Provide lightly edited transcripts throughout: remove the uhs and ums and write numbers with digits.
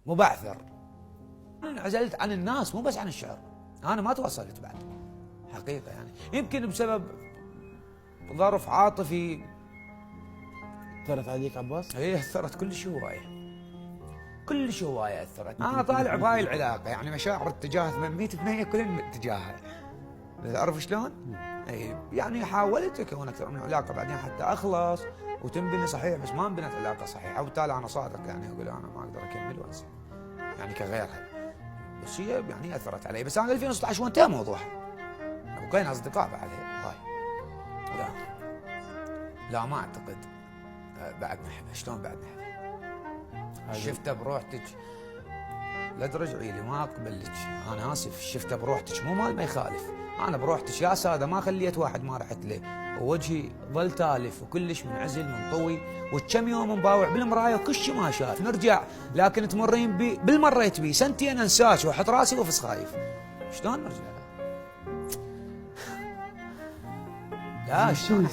مبعثر. انعزلت عن الناس مو بس عن الشعر، انا ما تواصلت بعد حقيقه يعني، يمكن بسبب ظرف عاطفي. اثرت عليك عباس؟ هي اثرت كلش هوايه، كلش هوايه اثرت. انا طالع بهاي العلاقه يعني مشاعر اتجاه 800% كلهم اتجاهها، تعرف شلون؟ اي يعني حاولت اكون اكثر من علاقه بعدين حتى اخلص وتنبني صحيح، بس ما انبنت علاقه صحيحه، وبالتالي انا صادق يعني اقول انا ما اقدر اكمل وانسى يعني كغيرها. بس هي يعني اثرت علي. بس انا 2016 وانتهى موضوعها، وكان اصدقاء بعدها هاي. لا لا ما اعتقد بعد نحبه. شلون بعد نحبه؟ شفته بروحتك لا ترجعي لي، ما اقبل لك، انا اسف. شفته بروحتك مو مال ما يخالف، انا بروحتك يا ساده ما خليت واحد ما رحت له، ووجهي ظل تالف وكلش منعزل منطوي، وكم يوم مباوع بالمرايه وكل شيء ما شاف. نرجع لكن تمرين بي بالمريت بي سنتين انساك واحط راسي وافس خايف. شلون نرجع؟ لا شلون؟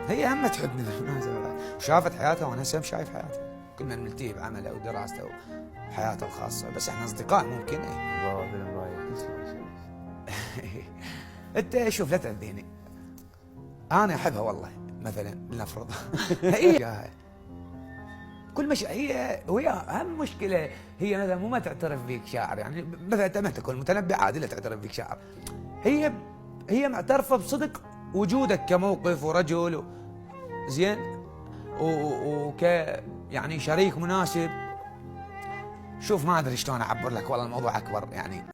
هي هم تحبني بالمناسبة، وشافت حياتها وانا هم شايف حياتها، كنا نلتهي بعمله ودراسته وحياته الخاصه، بس احنا اصدقاء ممكن. الله بالمرايه كل شيء. انت شوف لا تأذيني، انا احبها والله مثلا لنفرض هي كل مش هي وهي اهم مشكله هي مثلا مو ما تعترف بيك شاعر، يعني مثلا انت ما تكون متنبي عادي لا تعترف بيك شاعر، هي معترفه بصدق وجودك كموقف ورجل زين وك يعني شريك مناسب. شوف ما ادري شلون اعبر لك، والله الموضوع اكبر يعني.